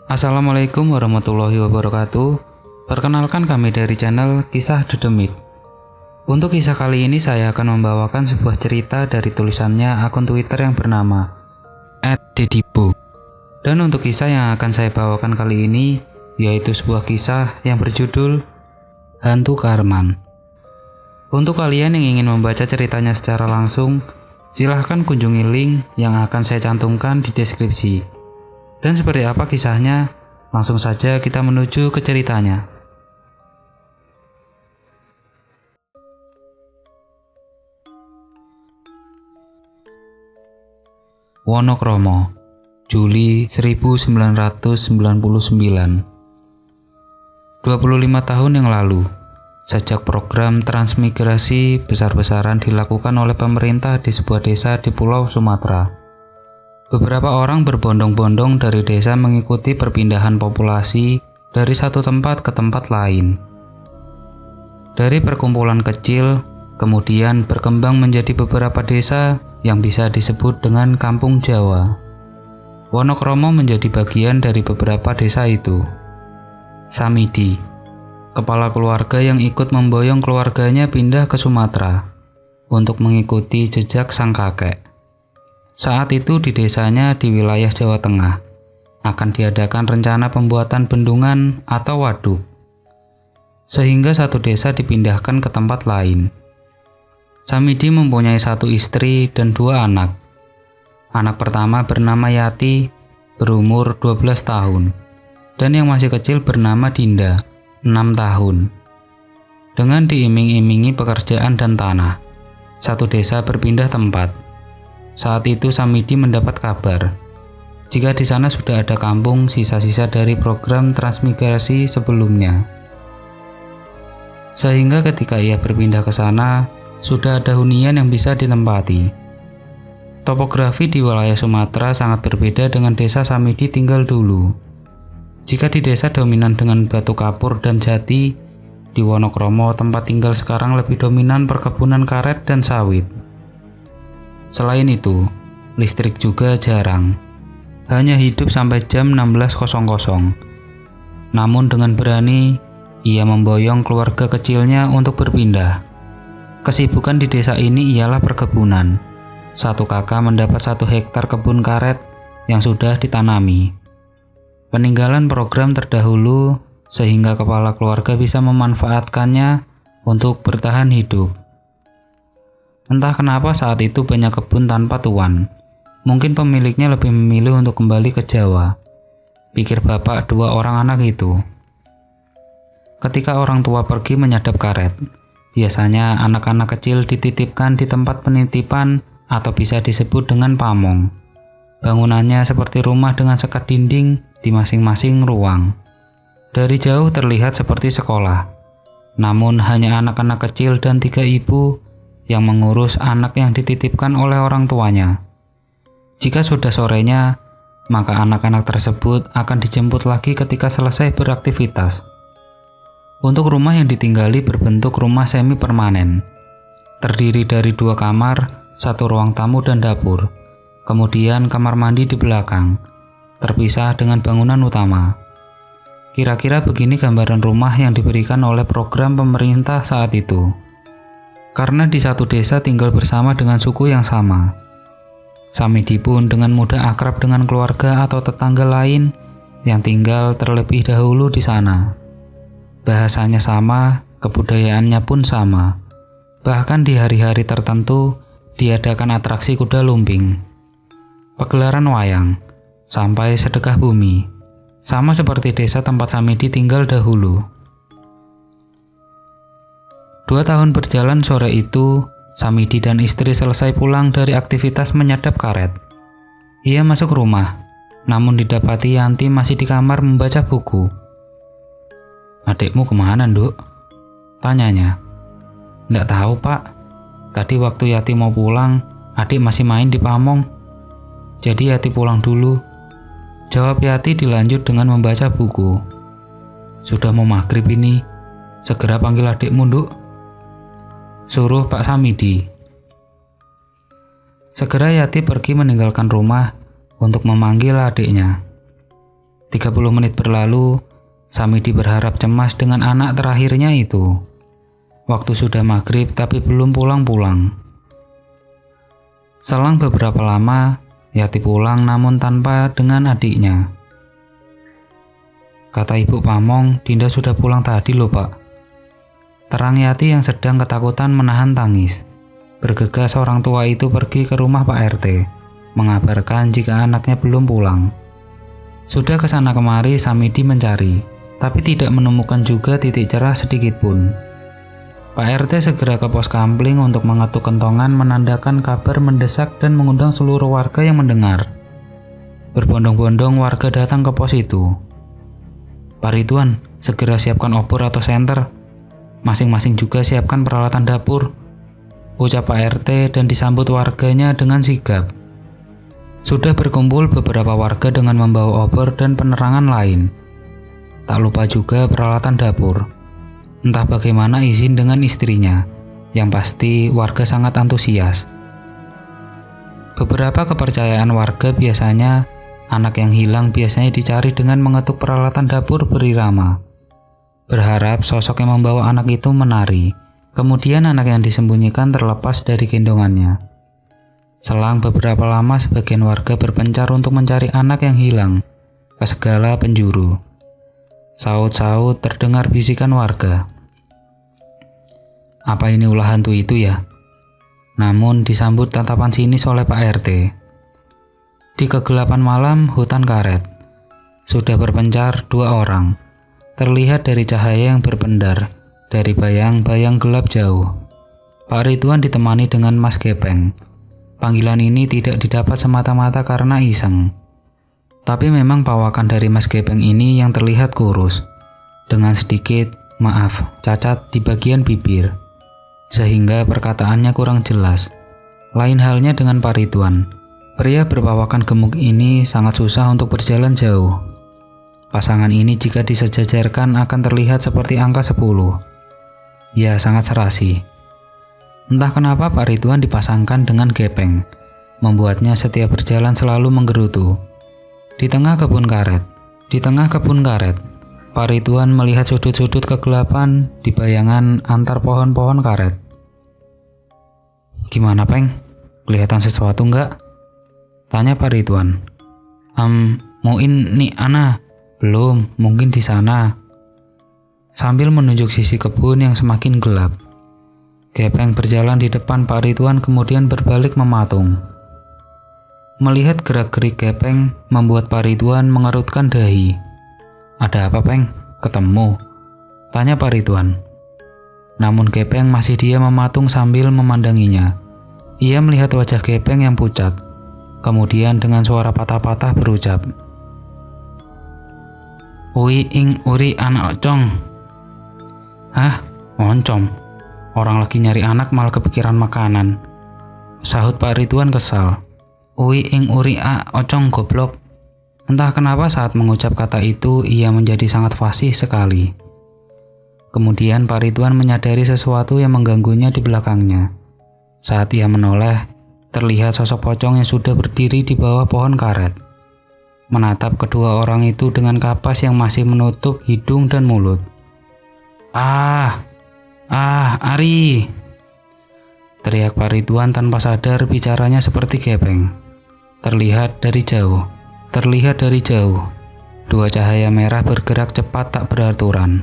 Assalamualaikum warahmatullahi wabarakatuh. Perkenalkan kami dari channel Kisah Dedemit. Untuk kisah kali ini saya akan membawakan sebuah cerita dari tulisannya akun Twitter yang bernama @dedibo. Dan untuk kisah yang akan saya bawakan kali ini yaitu sebuah kisah yang berjudul Hantu Karman. Untuk kalian yang ingin membaca ceritanya secara langsung, silahkan kunjungi link yang akan saya cantumkan di deskripsi. Dan seperti apa kisahnya? Langsung saja kita menuju ke ceritanya. Wonokromo, Juli 1999. 25 tahun yang lalu, sejak program transmigrasi besar-besaran dilakukan oleh pemerintah di sebuah desa di Pulau Sumatera. Beberapa orang berbondong-bondong dari desa mengikuti perpindahan populasi dari satu tempat ke tempat lain. Dari perkumpulan kecil, kemudian berkembang menjadi beberapa desa yang bisa disebut dengan Kampung Jawa. Wonokromo menjadi bagian dari beberapa desa itu. Samidi, kepala keluarga yang ikut memboyong keluarganya pindah ke Sumatera untuk mengikuti jejak sang kakek. Saat itu di desanya di wilayah Jawa Tengah akan diadakan rencana pembuatan bendungan atau waduk, sehingga satu desa dipindahkan ke tempat lain. Samidi mempunyai satu istri dan dua anak. Anak pertama bernama Yati, berumur 12 tahun, dan yang masih kecil bernama Dinda, 6 tahun. Dengan diiming-imingi pekerjaan dan tanah, satu desa berpindah tempat. Saat itu Samidi mendapat kabar jika di sana sudah ada kampung sisa-sisa dari program transmigrasi sebelumnya. Sehingga ketika ia berpindah ke sana, sudah ada hunian yang bisa ditempati. Topografi di wilayah Sumatera sangat berbeda dengan desa Samidi tinggal dulu. Jika di desa dominan dengan batu kapur dan jati, di Wonokromo tempat tinggal sekarang lebih dominan perkebunan karet dan sawit. Selain itu, listrik juga jarang, hanya hidup sampai jam 16.00. Namun dengan berani, ia memboyong keluarga kecilnya untuk berpindah. Kesibukan di desa ini ialah perkebunan. Satu kakak mendapat 1 hektar kebun karet yang sudah ditanami. Peninggalan program terdahulu sehingga kepala keluarga bisa memanfaatkannya untuk bertahan hidup. Entah kenapa saat itu banyak kebun tanpa tuan. Mungkin pemiliknya lebih memilih untuk kembali ke Jawa, pikir bapak 2 orang anak itu. Ketika orang tua pergi menyadap karet, biasanya anak-anak kecil dititipkan di tempat penitipan atau bisa disebut dengan pamong. Bangunannya seperti rumah dengan sekat dinding di masing-masing ruang. Dari jauh terlihat seperti sekolah, namun hanya anak-anak kecil dan 3 ibu yang mengurus anak yang dititipkan oleh orang tuanya. Jika sudah sorenya, maka anak-anak tersebut akan dijemput lagi ketika selesai beraktivitas. Untuk rumah yang ditinggali berbentuk rumah semi permanen, terdiri dari 2 kamar, 1 ruang tamu dan dapur, kemudian kamar mandi di belakang, terpisah dengan bangunan utama. Kira-kira begini gambaran rumah yang diberikan oleh program pemerintah saat itu. Karena di satu desa tinggal bersama dengan suku yang sama, Samidi pun dengan mudah akrab dengan keluarga atau tetangga lain yang tinggal terlebih dahulu di sana. Bahasanya sama, kebudayaannya pun sama. Bahkan di hari-hari tertentu diadakan atraksi kuda lumping, pagelaran wayang, sampai sedekah bumi, sama seperti desa tempat Samidi tinggal dahulu. 2 tahun berjalan sore itu, Samidi dan istri selesai pulang dari aktivitas menyadap karet. Ia masuk rumah, namun didapati Yanti masih di kamar membaca buku. "Adikmu kemana, Nduk?" tanyanya. "Nggak tahu, Pak. Tadi waktu Yati mau pulang, adik masih main di pamong. Jadi Yati pulang dulu," jawab Yati dilanjut dengan membaca buku. "Sudah mau maghrib ini, segera panggil adikmu, Nduk," suruh Pak Samidi. Segera Yati pergi meninggalkan rumah untuk memanggil adiknya. 30 menit berlalu, Samidi berharap cemas dengan anak terakhirnya itu. Waktu sudah maghrib tapi belum pulang-pulang. Selang beberapa lama, Yati pulang namun tanpa dengan adiknya. Kata Ibu Pamong, Dinda sudah pulang tadi loh Pak. Terang Yati yang sedang ketakutan menahan tangis. Bergegas orang tua itu pergi ke rumah Pak RT, mengabarkan jika anaknya belum pulang. Sudah kesana kemari Samidi mencari, tapi tidak menemukan juga titik cerah sedikit pun. Pak RT segera ke pos kampling untuk mengetuk kentongan menandakan kabar mendesak dan mengundang seluruh warga yang mendengar. Berbondong-bondong warga datang ke pos itu. Pak Ridwan, segera siapkan obor atau senter. Masing-masing juga siapkan peralatan dapur, ucap Pak RT dan disambut warganya dengan sigap. Sudah berkumpul beberapa warga dengan membawa obor dan penerangan lain. Tak lupa juga peralatan dapur. Entah bagaimana izin dengan istrinya, yang pasti warga sangat antusias. Beberapa kepercayaan warga biasanya, anak yang hilang biasanya dicari dengan mengetuk peralatan dapur berirama. Berharap sosok yang membawa anak itu menari, kemudian anak yang disembunyikan terlepas dari gendongannya. Selang beberapa lama sebagian warga berpencar untuk mencari anak yang hilang ke segala penjuru. Saut-saut terdengar bisikan warga. Apa ini ulah hantu itu ya? Namun disambut tatapan sinis oleh Pak RT. Di kegelapan malam hutan karet, sudah berpencar 2 orang. Terlihat dari cahaya yang berpendar, dari bayang-bayang gelap jauh. Pak Ridwan ditemani dengan Mas Gepeng. Panggilan ini tidak didapat semata-mata karena iseng. Tapi memang pawakan dari Mas Gepeng ini yang terlihat kurus, dengan sedikit, cacat di bagian bibir, sehingga perkataannya kurang jelas. Lain halnya dengan Pak Ridwan. Pria berpawakan gemuk ini sangat susah untuk berjalan jauh. Pasangan ini jika disejajarkan akan terlihat seperti angka 10. Ya, sangat serasi. Entah kenapa Pak Ridwan dipasangkan dengan Gepeng, membuatnya setiap berjalan selalu menggerutu. Di tengah kebun karet, Pak Ridwan melihat sudut-sudut kegelapan di bayangan antar pohon-pohon karet. Gimana, Peng? Kelihatan sesuatu enggak? Tanya Pak Ridwan. Muin nih Ana. Belum, mungkin di sana. Sambil menunjuk sisi kebun yang semakin gelap. Gepeng berjalan di depan Pak Ridwan kemudian berbalik mematung. Melihat gerak-gerik Gepeng membuat Pak Ridwan mengerutkan dahi. Ada apa, Peng? Ketemu? Tanya Pak Ridwan. Namun Gepeng masih diam mematung sambil memandanginya. Ia melihat wajah Gepeng yang pucat. Kemudian dengan suara patah-patah berucap, Ui ing uri anak ocong. Hah? Oncom? Orang lagi nyari anak malah kepikiran makanan. Sahut Pak Ridwan kesal. Ui ing uri a ocong goblok. Entah kenapa saat mengucap kata itu ia menjadi sangat fasih sekali. Kemudian Pak Ridwan menyadari sesuatu yang mengganggunya di belakangnya. Saat ia menoleh, terlihat sosok pocong yang sudah berdiri di bawah pohon karet. Menatap kedua orang itu dengan kapas yang masih menutup hidung dan mulut. Ari! Teriak Pak Ridwan tanpa sadar bicaranya seperti Gepeng. Terlihat dari jauh, 2 cahaya merah bergerak cepat tak beraturan.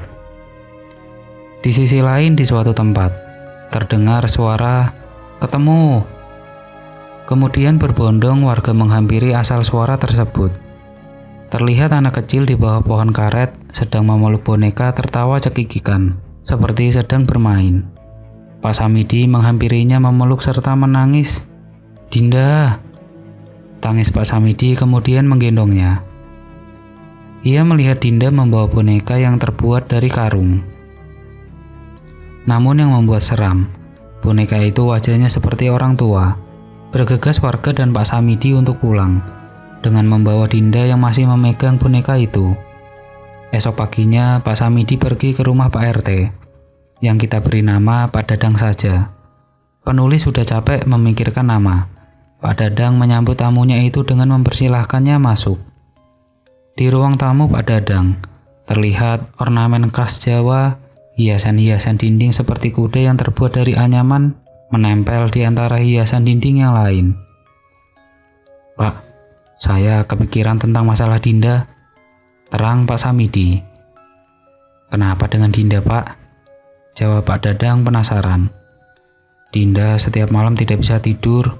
Di sisi lain di suatu tempat, terdengar suara, ketemu. Kemudian berbondong warga menghampiri asal suara tersebut. Terlihat anak kecil di bawah pohon karet sedang memeluk boneka tertawa cekikikan, seperti sedang bermain. Pak Samidi menghampirinya memeluk serta menangis. Dinda! Tangis Pak Samidi kemudian menggendongnya. Ia melihat Dinda membawa boneka yang terbuat dari karung. Namun yang membuat seram, boneka itu wajahnya seperti orang tua. Bergegas warga dan Pak Samidi untuk pulang, dengan membawa Dinda yang masih memegang boneka itu. Esok paginya Pak Samidi pergi ke rumah Pak RT, yang kita beri nama Pak Dadang saja. Penulis sudah capek memikirkan nama. Pak Dadang menyambut tamunya itu dengan mempersilahkannya masuk. Di ruang tamu Pak Dadang, terlihat ornamen khas Jawa, hiasan-hiasan dinding seperti kuda yang terbuat dari anyaman menempel di antara hiasan dinding yang lain. "Pak, saya kepikiran tentang masalah Dinda," terang Pak Samidi. "Kenapa dengan Dinda, Pak?" jawab Pak Dadang penasaran. "Dinda setiap malam tidak bisa tidur.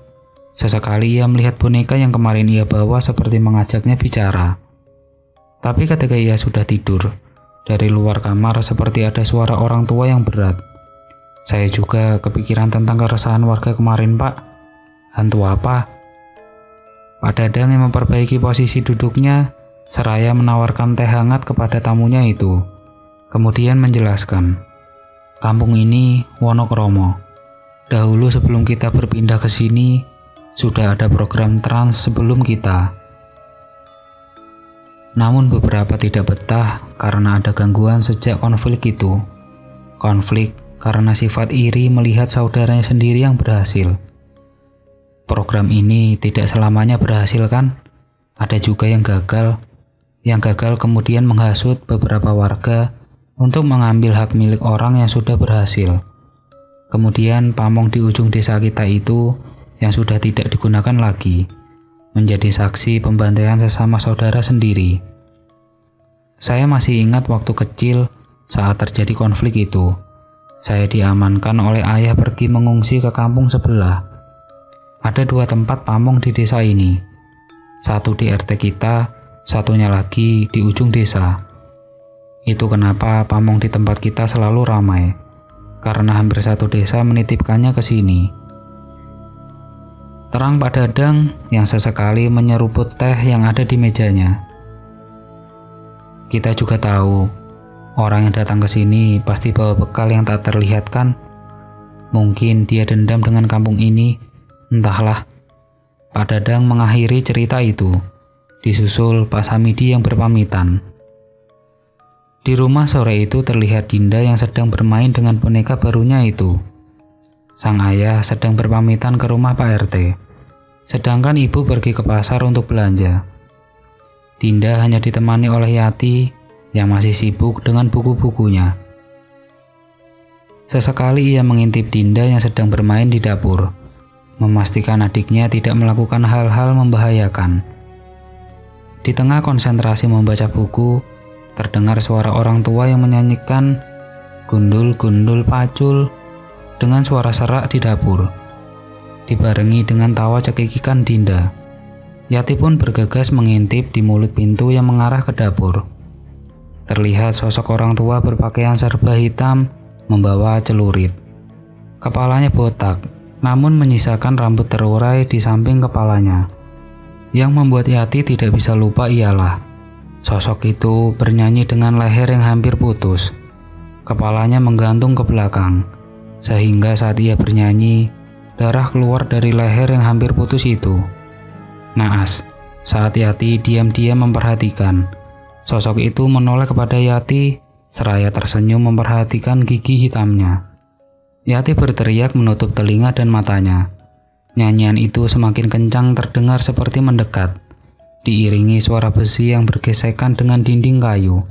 Sesekali ia melihat boneka yang kemarin ia bawa seperti mengajaknya bicara. Tapi ketika ia sudah tidur, dari luar kamar seperti ada suara orang tua yang berat. Saya juga kepikiran tentang keresahan warga kemarin, Pak." "Hantu apa?" Pak Dadang yang memperbaiki posisi duduknya seraya menawarkan teh hangat kepada tamunya itu. Kemudian menjelaskan, "Kampung ini Wonokromo. Dahulu sebelum kita berpindah ke sini, sudah ada program trans sebelum kita. Namun beberapa tidak betah karena ada gangguan sejak konflik itu. Konflik karena sifat iri melihat saudaranya sendiri yang berhasil. Program ini tidak selamanya berhasil kan? Ada juga yang gagal. Yang gagal kemudian menghasut beberapa warga untuk mengambil hak milik orang yang sudah berhasil. Kemudian pamong di ujung desa kita itu yang sudah tidak digunakan lagi, menjadi saksi pembantaian sesama saudara sendiri. Saya masih ingat waktu kecil saat terjadi konflik itu. Saya diamankan oleh ayah pergi mengungsi ke kampung sebelah. Ada 2 tempat pamong di desa ini. Satu di RT kita, satunya lagi di ujung desa. Itu kenapa pamong di tempat kita selalu ramai, karena hampir satu desa menitipkannya ke sini." Terang Pak Dadang yang sesekali menyeruput teh yang ada di mejanya. "Kita juga tahu, orang yang datang ke sini pasti bawa bekal yang tak terlihatkan. Mungkin dia dendam dengan kampung ini, entahlah." Pak Dadang mengakhiri cerita itu, disusul Pak Samidi yang berpamitan. Di rumah sore itu terlihat Dinda yang sedang bermain dengan boneka barunya itu. Sang ayah sedang berpamitan ke rumah Pak RT, sedangkan ibu pergi ke pasar untuk belanja. Dinda hanya ditemani oleh Yati yang masih sibuk dengan buku-bukunya. Sesekali ia mengintip Dinda yang sedang bermain di dapur, memastikan adiknya tidak melakukan hal-hal membahayakan. Di tengah konsentrasi membaca buku, terdengar suara orang tua yang menyanyikan "Gundul-gundul pacul" dengan suara serak di dapur, dibarengi dengan tawa cekikikan Dinda. Yati pun bergegas mengintip di mulut pintu yang mengarah ke dapur. Terlihat sosok orang tua berpakaian serba hitam membawa celurit. Kepalanya botak, namun menyisakan rambut terurai di samping kepalanya. Yang membuat Yati tidak bisa lupa ialah sosok itu bernyanyi dengan leher yang hampir putus. Kepalanya menggantung ke belakang, sehingga saat ia bernyanyi, darah keluar dari leher yang hampir putus itu. Naas, saat Yati diam-diam memperhatikan, sosok itu menoleh kepada Yati, seraya tersenyum memperhatikan gigi hitamnya. Yati berteriak menutup telinga dan matanya. Nyanyian itu semakin kencang terdengar seperti mendekat, diiringi suara besi yang bergesekan dengan dinding kayu.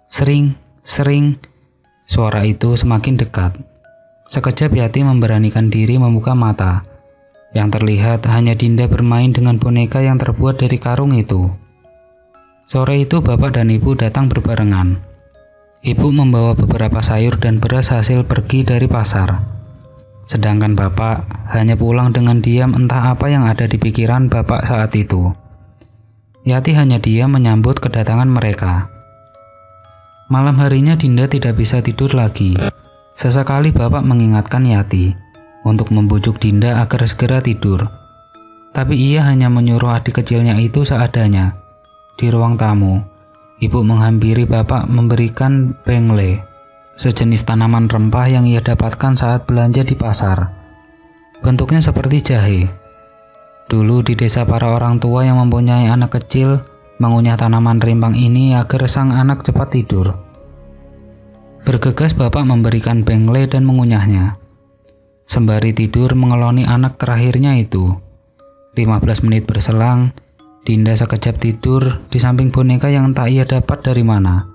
Sering, sering, suara itu semakin dekat. Sekejap Yati memberanikan diri membuka mata. Yang terlihat hanya Dinda bermain dengan boneka yang terbuat dari karung itu. Sore itu bapak dan ibu datang berbarengan. Ibu membawa beberapa sayur dan beras hasil pergi dari pasar. Sedangkan bapak hanya pulang dengan diam, entah apa yang ada di pikiran bapak saat itu. Yati hanya diam menyambut kedatangan mereka. Malam harinya Dinda tidak bisa tidur lagi. Sesekali bapak mengingatkan Yati untuk membujuk Dinda agar segera tidur. Tapi ia hanya menyuruh adik kecilnya itu seadanya. Di ruang tamu, ibu menghampiri bapak memberikan pengle, sejenis tanaman rempah yang ia dapatkan saat belanja di pasar. Bentuknya seperti jahe. Dulu di desa para orang tua yang mempunyai anak kecil mengunyah tanaman rimpang ini agar sang anak cepat tidur. Bergegas bapak memberikan pengle dan mengunyahnya. Sembari tidur mengeloni anak terakhirnya itu. 15 menit berselang, Dinda sekejap tidur di samping boneka yang tak ia dapat dari mana.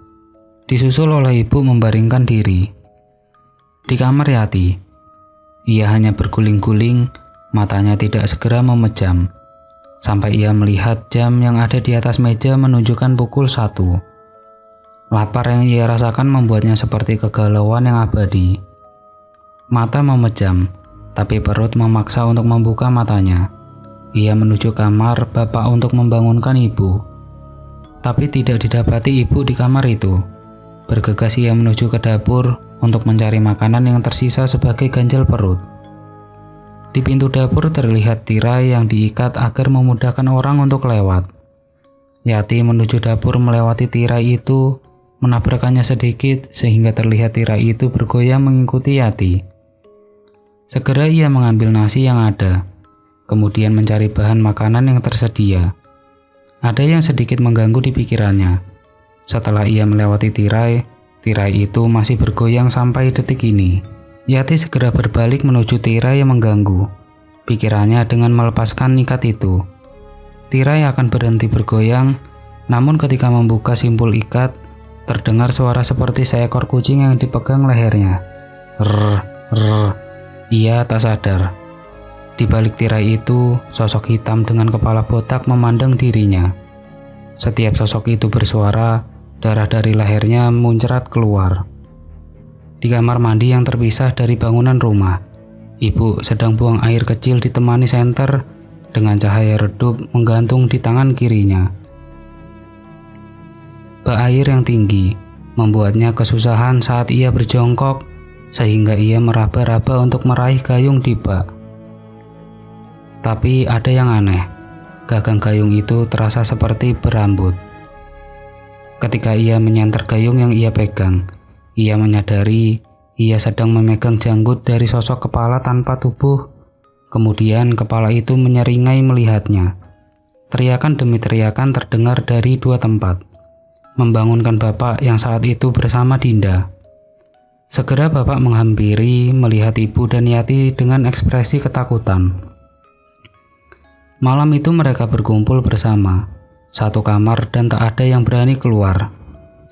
Disusul oleh ibu membaringkan diri. Di kamar Yati, ia hanya berguling-guling, matanya tidak segera memejam. Sampai ia melihat jam yang ada di atas meja menunjukkan pukul 1. Lapar yang ia rasakan membuatnya seperti kegalauan yang abadi. Mata memejam, tapi perut memaksa untuk membuka matanya. Ia menuju kamar bapak untuk membangunkan ibu. Tapi tidak didapati ibu di kamar itu. Bergegas ia menuju ke dapur untuk mencari makanan yang tersisa sebagai ganjal perut. Di pintu dapur terlihat tirai yang diikat agar memudahkan orang untuk lewat. Yati menuju dapur melewati tirai itu, menabrakannya sedikit sehingga terlihat tirai itu bergoyang mengikuti Yati. Segera ia mengambil nasi yang ada, kemudian mencari bahan makanan yang tersedia. Ada yang sedikit mengganggu di pikirannya. Setelah ia melewati tirai itu masih bergoyang sampai detik ini. Yati segera berbalik menuju tirai yang mengganggu. Pikirannya dengan melepaskan ikat itu. Tirai akan berhenti bergoyang, namun ketika membuka simpul ikat, terdengar suara seperti seekor kucing yang dipegang lehernya. Rrr. Ia tak sadar. Di balik tirai itu, sosok hitam dengan kepala botak memandang dirinya. Setiap sosok itu bersuara, darah dari lehernya muncrat keluar. Di kamar mandi yang terpisah dari bangunan rumah, ibu sedang buang air kecil ditemani senter dengan cahaya redup menggantung di tangan kirinya. Bak air yang tinggi membuatnya kesusahan saat ia berjongkok, sehingga ia meraba-raba untuk meraih gayung di bak. Tapi ada yang aneh, gagang gayung itu terasa seperti berambut. Ketika ia menyenter gayung yang ia pegang, ia menyadari ia sedang memegang janggut dari sosok kepala tanpa tubuh. Kemudian kepala itu menyeringai melihatnya. Teriakan demi teriakan terdengar dari 2 tempat, membangunkan bapak yang saat itu bersama Dinda. Segera bapak menghampiri melihat ibu dan Yati dengan ekspresi ketakutan. Malam itu mereka berkumpul bersama, satu kamar dan tak ada yang berani keluar.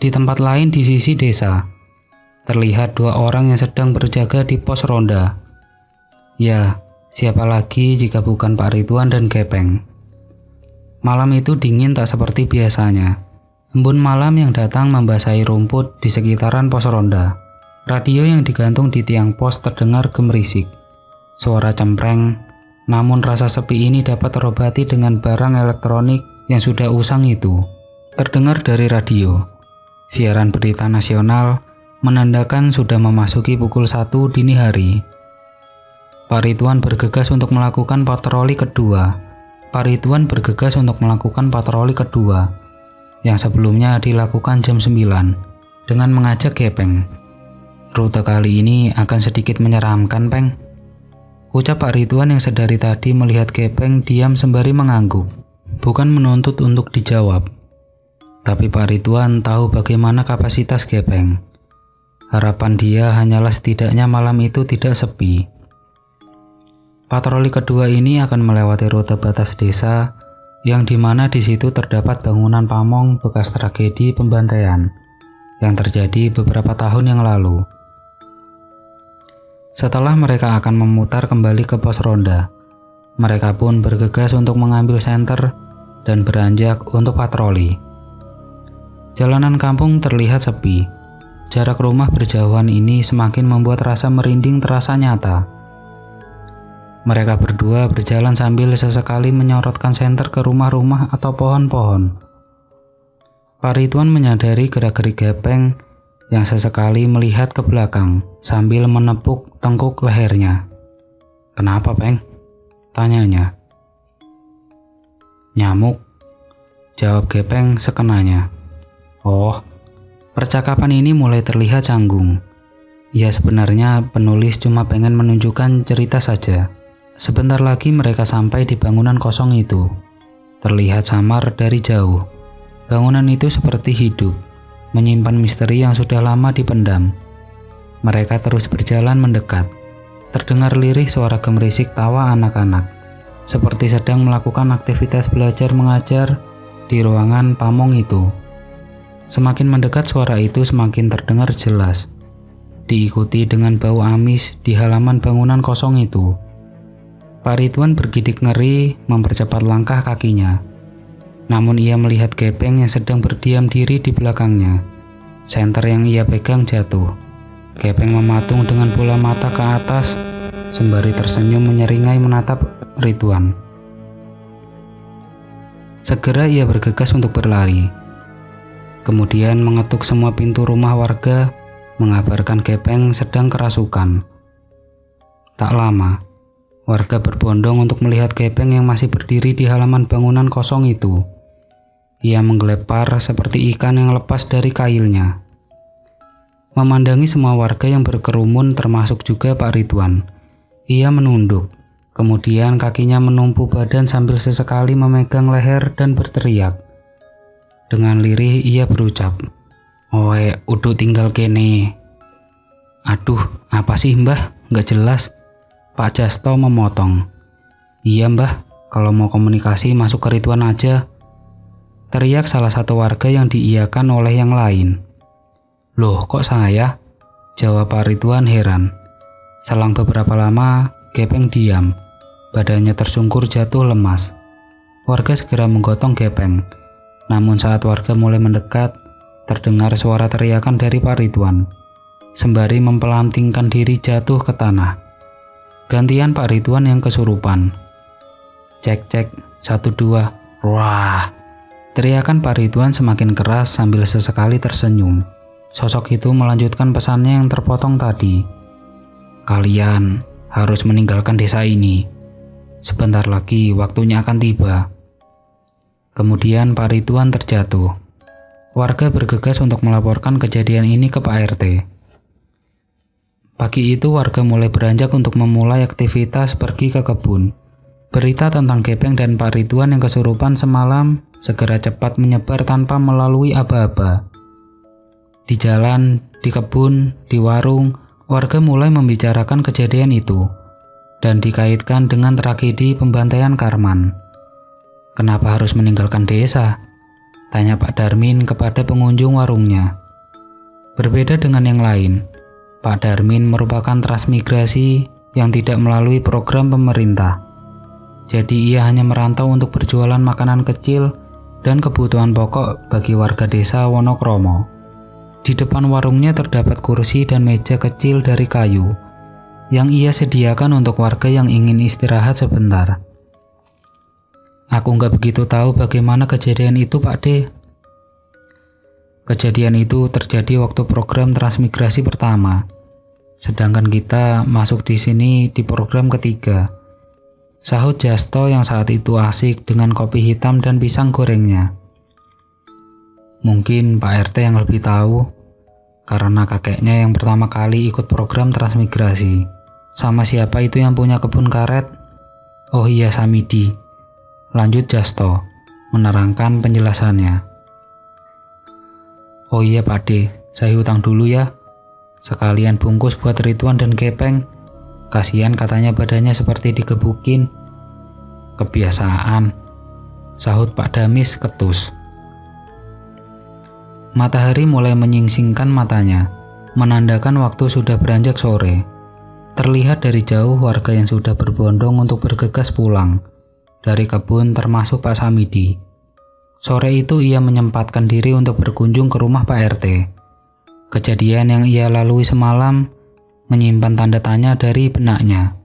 Di tempat lain di sisi desa, terlihat 2 orang yang sedang berjaga di pos ronda. Ya, siapa lagi jika bukan Pak Ridwan dan Gepeng. Malam itu dingin tak seperti biasanya. Embun malam yang datang membasahi rumput di sekitaran pos ronda. Radio yang digantung di tiang pos terdengar gemerisik. Suara cempreng. Namun rasa sepi ini dapat terobati dengan barang elektronik yang sudah usang itu. Terdengar dari radio, siaran berita nasional menandakan sudah memasuki pukul 1 dini hari. Pak Ridwan bergegas untuk melakukan patroli kedua. Yang sebelumnya dilakukan jam 9 dengan mengajak Gepeng. Rute kali ini akan sedikit menyeramkan, Peng, ucap Pak Ridwan yang sedari tadi melihat Gepeng diam sembari mengangguk. Bukan menuntut untuk dijawab. Tapi Pak Ridwan tahu bagaimana kapasitas Gepeng. Harapan dia hanyalah setidaknya malam itu tidak sepi. Patroli kedua ini akan melewati rute batas desa, yang dimana di situ terdapat bangunan pamong bekas tragedi pembantaian yang terjadi beberapa tahun yang lalu. Setelah mereka akan memutar kembali ke pos ronda, mereka pun bergegas untuk mengambil senter dan beranjak untuk patroli. Jalanan kampung terlihat sepi. Jarak rumah berjauhan ini semakin membuat rasa merinding terasa nyata. Mereka berdua berjalan sambil sesekali menyorotkan senter ke rumah-rumah atau pohon-pohon. Pak Ridwan menyadari gerak-gerik Gepeng yang sesekali melihat ke belakang sambil menepuk tengkuk lehernya. "Kenapa, Peng?" tanyanya. "Nyamuk," jawab Gepeng sekenanya. Oh, percakapan ini mulai terlihat canggung. Ya, sebenarnya penulis cuma pengen menunjukkan cerita saja. Sebentar lagi mereka sampai di bangunan kosong itu. Terlihat samar dari jauh. Bangunan itu seperti hidup, menyimpan misteri yang sudah lama dipendam. Mereka terus berjalan mendekat. Terdengar lirih suara gemerisik tawa anak-anak. seperti sedang melakukan aktivitas belajar mengajar di ruangan pamong itu. Semakin mendekat suara itu semakin terdengar jelas, diikuti dengan bau amis di halaman bangunan kosong itu. Pak Ridwan bergidik ngeri mempercepat langkah kakinya. Namun ia melihat Gepeng yang sedang berdiam diri di belakangnya. Senter yang ia pegang jatuh. Gepeng mematung dengan bola mata ke atas, sembari tersenyum menyeringai menatap Ridwan. Segera ia bergegas untuk berlari. Kemudian mengetuk semua pintu rumah warga, mengabarkan Gepeng sedang kerasukan. Tak lama, warga berbondong untuk melihat Gepeng yang masih berdiri di halaman bangunan kosong itu. Ia menggelepar seperti ikan yang lepas dari kailnya. Memandangi semua warga yang berkerumun termasuk juga Pak Ridwan, ia menunduk. Kemudian kakinya menumpu badan sambil sesekali memegang leher dan berteriak. Dengan lirih ia berucap, "Oe, udah tinggal kene." "Aduh, apa sih mbah? Nggak jelas." Pak Jasto memotong. "Iya mbah, kalau mau komunikasi masuk ke Ridwan aja." Teriak salah satu warga yang diiyakan oleh yang lain. "Loh, kok saya?" jawab Pak Ridwan heran. Selang beberapa lama, Gepeng diam. Badannya tersungkur jatuh lemas. Warga segera menggotong Gepeng. Namun saat warga mulai mendekat, terdengar suara teriakan dari Pak Ridwan, sembari mempelantingkan diri jatuh ke tanah. Gantian Pak Ridwan yang kesurupan. "Cek cek, 1 2, wah!" Teriakan Pak Ridwan semakin keras sambil sesekali tersenyum. Sosok itu melanjutkan pesannya yang terpotong tadi. "Kalian harus meninggalkan desa ini. Sebentar lagi waktunya akan tiba." Kemudian Pak Ridwan terjatuh. Warga bergegas untuk melaporkan kejadian ini ke Pak RT. Pagi itu warga mulai beranjak untuk memulai aktivitas pergi ke kebun. Berita tentang Gepeng dan Pak Ridwan yang kesurupan semalam segera cepat menyebar tanpa melalui aba-aba. Di jalan, di kebun, di warung, warga mulai membicarakan kejadian itu dan dikaitkan dengan tragedi pembantaian Karman. "Kenapa harus meninggalkan desa?" tanya Pak Darmin kepada pengunjung warungnya. Berbeda dengan yang lain, Pak Darmin merupakan transmigrasi yang tidak melalui program pemerintah. Jadi ia hanya merantau untuk berjualan makanan kecil dan kebutuhan pokok bagi warga desa Wonokromo. Di depan warungnya terdapat kursi dan meja kecil dari kayu yang ia sediakan untuk warga yang ingin istirahat sebentar. "Aku nggak begitu tahu bagaimana kejadian itu, Pak D." "Kejadian itu terjadi waktu program transmigrasi pertama. Sedangkan kita masuk di sini di program ketiga," sahut Jasto yang saat itu asik dengan kopi hitam dan pisang gorengnya. "Mungkin Pak RT yang lebih tahu, karena kakeknya yang pertama kali ikut program transmigrasi." "Sama siapa itu yang punya kebun karet?" "Oh iya, Samidi," lanjut Jasto, menerangkan penjelasannya. "Oh iya Pak D, saya hutang dulu ya. Sekalian bungkus buat Ridwan dan Gepeng. Kasihan katanya badannya seperti digebukin." "Kebiasaan," sahut Pak Damis ketus. Matahari mulai menyingsingkan matanya, menandakan waktu sudah beranjak sore. Terlihat dari jauh warga yang sudah berbondong untuk bergegas pulang dari kebun termasuk Pak Samidi. Sore itu ia menyempatkan diri untuk berkunjung ke rumah Pak RT. Kejadian yang ia lalui semalam menyimpan tanda tanya dari benaknya.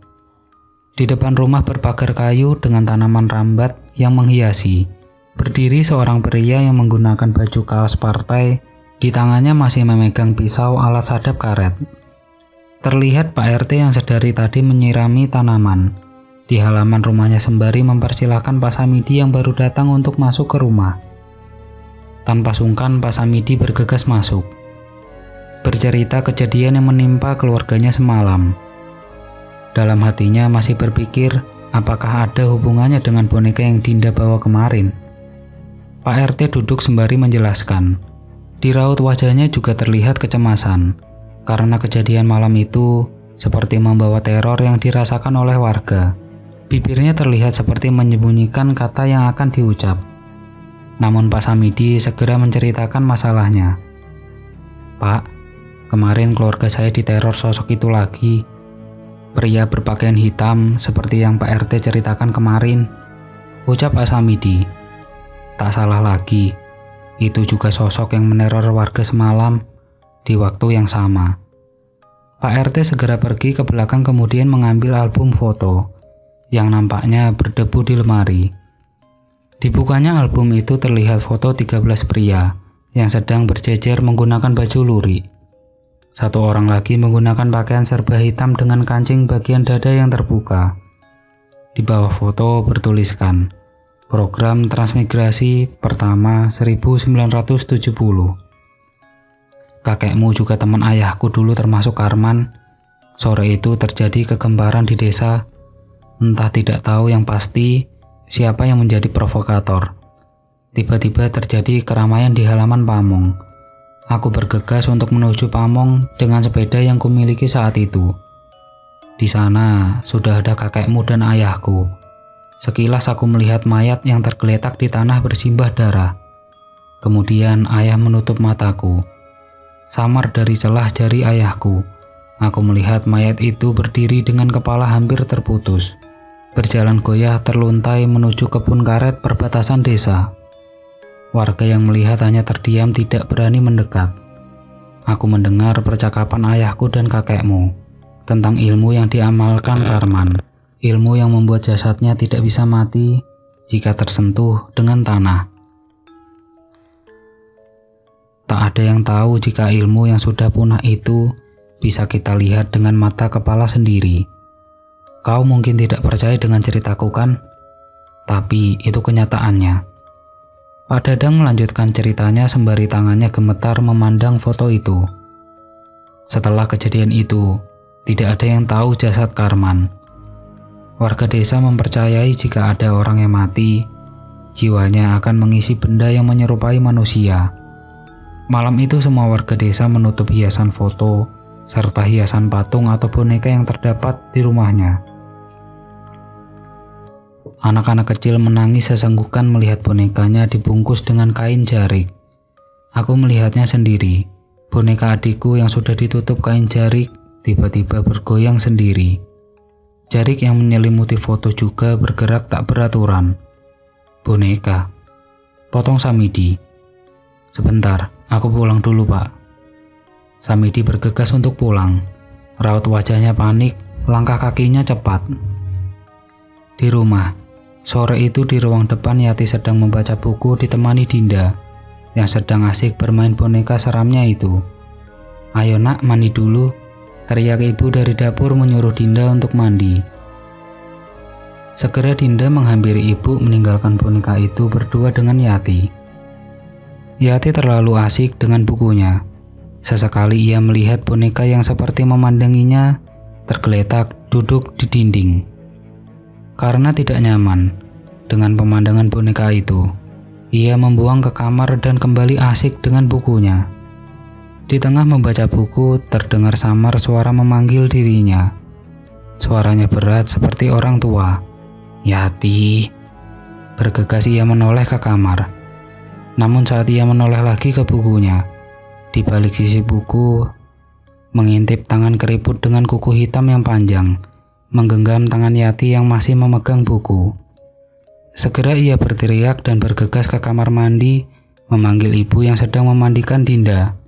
Di depan rumah berpagar kayu dengan tanaman rambat yang menghiasi, berdiri seorang pria yang menggunakan baju kaos partai, di tangannya masih memegang pisau alat sadap karet. Terlihat Pak RT yang sedari tadi menyirami tanaman di halaman rumahnya sembari mempersilahkan Pak Samidi yang baru datang untuk masuk ke rumah. Tanpa sungkan Pak Samidi bergegas masuk, bercerita kejadian yang menimpa keluarganya semalam. Dalam hatinya masih berpikir apakah ada hubungannya dengan boneka yang Dinda bawa kemarin. Pak RT duduk sembari menjelaskan. Di raut wajahnya juga terlihat kecemasan karena kejadian malam itu seperti membawa teror yang dirasakan oleh warga. Bibirnya terlihat seperti menyembunyikan kata yang akan diucap. Namun Pak Samidi segera menceritakan masalahnya. "Pak, kemarin keluarga saya diteror sosok itu lagi. Pria berpakaian hitam seperti yang Pak RT ceritakan kemarin," ucap Pak Samidi. "Tak salah lagi, itu juga sosok yang meneror warga semalam di waktu yang sama." Pak RT segera pergi ke belakang kemudian mengambil album foto yang nampaknya berdebu di lemari. Dibukanya album itu terlihat foto 13 pria yang sedang berjejer menggunakan baju lurik. Satu orang lagi menggunakan pakaian serba hitam dengan kancing bagian dada yang terbuka. Di bawah foto bertuliskan, "Program transmigrasi pertama 1970. Kakekmu juga teman ayahku dulu termasuk Karman. Sore itu terjadi kegemparan di desa. Entah tidak tahu yang pasti siapa yang menjadi provokator. Tiba-tiba terjadi keramaian di halaman pamong. Aku bergegas untuk menuju pamong dengan sepeda yang kumiliki saat itu. Di sana sudah ada kakekmu dan ayahku. Sekilas aku melihat mayat yang tergeletak di tanah bersimbah darah. Kemudian ayah menutup mataku. Samar dari celah jari ayahku, aku melihat mayat itu berdiri dengan kepala hampir terputus, berjalan goyah terluntai menuju kebun karet perbatasan desa. Warga yang melihat hanya terdiam, tidak berani mendekat. Aku mendengar percakapan ayahku dan kakekmu tentang ilmu yang diamalkan Karman, ilmu yang membuat jasadnya tidak bisa mati jika tersentuh dengan tanah. Tak ada yang tahu jika ilmu yang sudah punah itu bisa kita lihat dengan mata kepala sendiri. Kau mungkin tidak percaya dengan ceritaku kan? Tapi itu kenyataannya." Pak Dadang melanjutkan ceritanya sembari tangannya gemetar memandang foto itu. "Setelah kejadian itu, tidak ada yang tahu jasad Karman. Warga desa mempercayai jika ada orang yang mati, jiwanya akan mengisi benda yang menyerupai manusia. Malam itu semua warga desa menutup hiasan foto serta hiasan patung atau boneka yang terdapat di rumahnya. Anak-anak kecil menangis sesenggukan melihat bonekanya dibungkus dengan kain jarik. Aku melihatnya sendiri. Boneka adikku yang sudah ditutup kain jarik tiba-tiba bergoyang sendiri. Jarik yang menyelimuti foto juga bergerak tak beraturan. Boneka. Potong Samidi. "Sebentar, aku pulang dulu, Pak." Samidi bergegas untuk pulang. Raut wajahnya panik, langkah kakinya cepat. Di rumah, sore itu di ruang depan Yati sedang membaca buku ditemani Dinda yang sedang asik bermain boneka seramnya itu. "Ayo nak, mandi dulu," teriak ibu dari dapur menyuruh Dinda untuk mandi. Segera Dinda menghampiri ibu meninggalkan boneka itu berdua dengan Yati. Yati terlalu asik dengan bukunya. Sesekali ia melihat boneka yang seperti memandanginya tergeletak duduk di dinding. Karena tidak nyaman dengan pemandangan boneka itu, ia membuang ke kamar dan kembali asik dengan bukunya. Di tengah membaca buku, terdengar samar suara memanggil dirinya. Suaranya berat seperti orang tua. "Yati." Bergegas ia menoleh ke kamar. Namun saat ia menoleh lagi ke bukunya, di balik sisi buku, mengintip tangan keriput dengan kuku hitam yang panjang, menggenggam tangan Yati yang masih memegang buku. Segera ia berteriak dan bergegas ke kamar mandi, memanggil ibu yang sedang memandikan Dinda.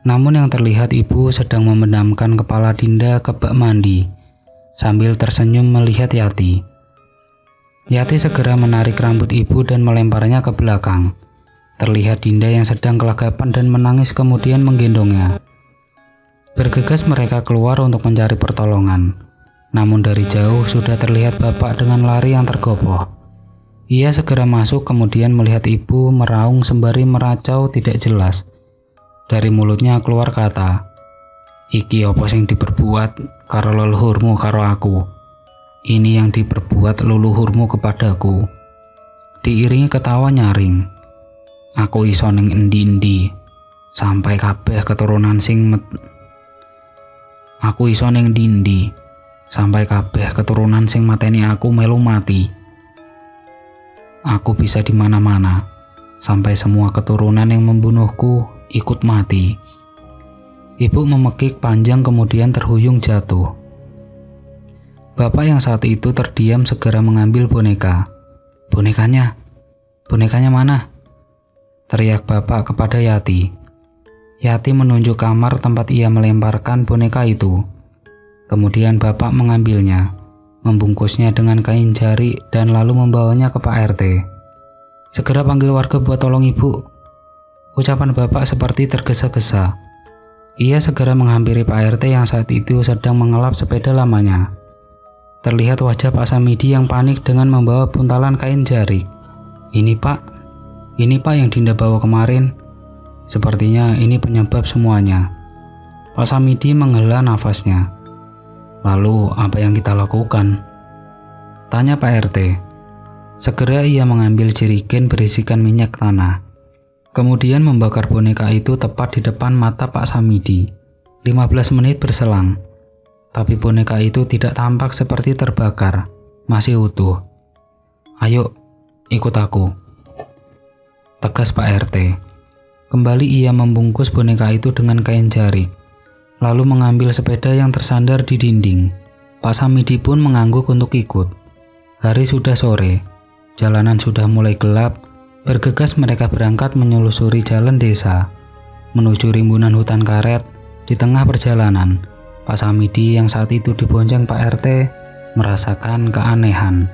Namun yang terlihat ibu sedang membenamkan kepala Dinda ke bak mandi, sambil tersenyum melihat Yati. Yati segera menarik rambut ibu dan melemparnya ke belakang. Terlihat Dinda yang sedang kelagapan dan menangis kemudian menggendongnya. Bergegas mereka keluar untuk mencari pertolongan. Namun dari jauh sudah terlihat bapak dengan lari yang tergopoh. Ia segera masuk kemudian melihat ibu meraung sembari meracau tidak jelas. Dari mulutnya keluar kata, "Iki opo sing diperbuat karo leluhurmu karo aku. Ini yang diperbuat leluhurmu kepadaku." Diiringi ketawa nyaring. "Aku iso ning endi-endi sampai kabeh keturunan sing Aku iso ning endi-endi sampai kabeh keturunan sing mateni aku melu mati. Aku bisa di mana-mana, sampai semua keturunan yang membunuhku ikut mati. Ibu memekik panjang kemudian terhuyung jatuh. Bapak yang saat itu terdiam segera mengambil boneka. Bonekanya mana? Teriak bapak kepada Yati. Yati menunjuk kamar tempat ia melemparkan boneka itu. Kemudian bapak mengambilnya, membungkusnya dengan kain jari dan lalu membawanya ke Pak RT. Segera panggil warga buat tolong ibu. Ucapan bapak seperti tergesa-gesa. Ia segera menghampiri Pak RT yang saat itu sedang mengelap sepeda lamanya. Terlihat wajah Pak Samidi yang panik dengan membawa buntalan kain jarik. Ini pak yang Dinda bawa kemarin. Sepertinya ini penyebab semuanya. Pak Samidi menghela nafasnya. Lalu apa yang kita lakukan? Tanya Pak RT. Segera ia mengambil jerigen berisikan minyak tanah. Kemudian membakar boneka itu tepat di depan mata Pak Samidi. 15 menit berselang. Tapi boneka itu tidak tampak seperti terbakar. Masih utuh. Ayo, ikut aku. Tegas Pak RT. Kembali ia membungkus boneka itu dengan kain jarik. Lalu mengambil sepeda yang tersandar di dinding. Pak Samidi pun mengangguk untuk ikut. Hari sudah sore, jalanan sudah mulai gelap. Bergegas mereka berangkat menyelusuri jalan desa, menuju rimbunan hutan karet. Di tengah perjalanan, Pak Samidi yang saat itu dibonceng Pak RT merasakan keanehan.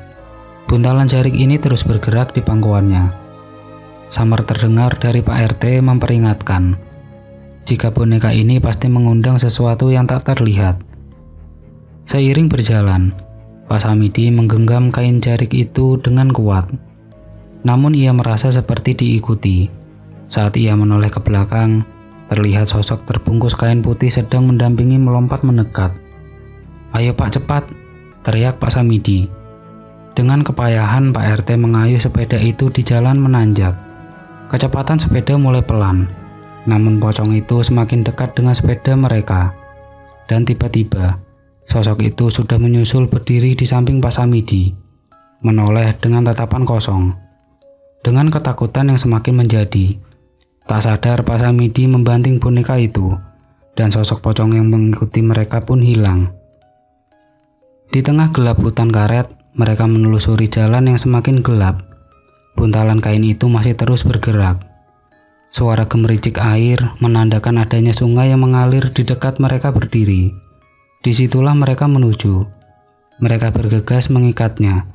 Buntalan jarik ini terus bergerak di pangkuannya. Samar terdengar dari Pak RT memperingatkan. Jika boneka ini pasti mengundang sesuatu yang tak terlihat. Seiring berjalan, Pak Samidi menggenggam kain jarik itu dengan kuat. Namun ia merasa seperti diikuti. Saat ia menoleh ke belakang, terlihat sosok terbungkus kain putih sedang mendampingi melompat mendekat. Ayo Pak, cepat, teriak Pak Samidi. Dengan kepayahan Pak RT mengayuh sepeda itu di jalan menanjak. Kecepatan sepeda mulai pelan. Namun pocong itu semakin dekat dengan sepeda mereka. Dan tiba-tiba, sosok itu sudah menyusul berdiri di samping Pak Samidi, menoleh dengan tatapan kosong. Dengan ketakutan yang semakin menjadi, tak sadar Pak Samidi membanting boneka itu, dan sosok pocong yang mengikuti mereka pun hilang. Di tengah gelap hutan karet, mereka menelusuri jalan yang semakin gelap. Buntalan kain itu masih terus bergerak. Suara gemericik air menandakan adanya sungai yang mengalir di dekat mereka berdiri. Disitulah mereka menuju. Mereka bergegas mengikatnya.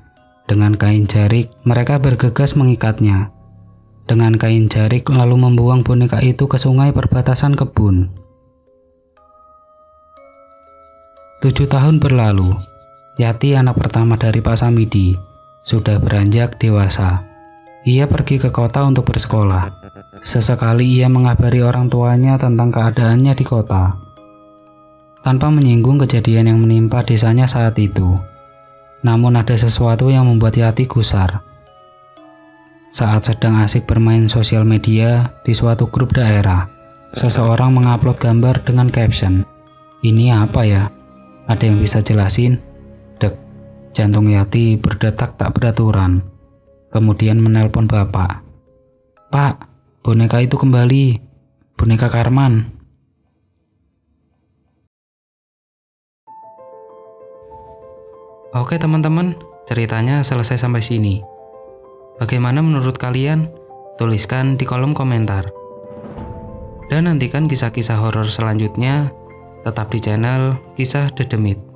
Dengan kain jarik, Dengan kain jarik lalu membuang boneka itu ke sungai perbatasan kebun. 7 tahun berlalu. Yati, anak pertama dari Pak Samidi, sudah beranjak dewasa. Ia pergi ke kota untuk bersekolah. Sesekali ia mengabari orang tuanya tentang keadaannya di kota, tanpa menyinggung kejadian yang menimpa desanya saat itu. Namun ada sesuatu yang membuat Yati gusar. Saat sedang asik bermain sosial media di suatu grup daerah, seseorang mengupload gambar dengan caption, "Ini apa ya? Ada yang bisa jelasin?" Dek, jantung Yati berdetak tak beraturan. Kemudian menelpon bapak. Pak, boneka itu kembali. Boneka Karman. Oke teman-teman, ceritanya selesai sampai sini. Bagaimana menurut kalian? Tuliskan di kolom komentar. Dan nantikan kisah-kisah horor selanjutnya tetap di channel Kisah Dedemit.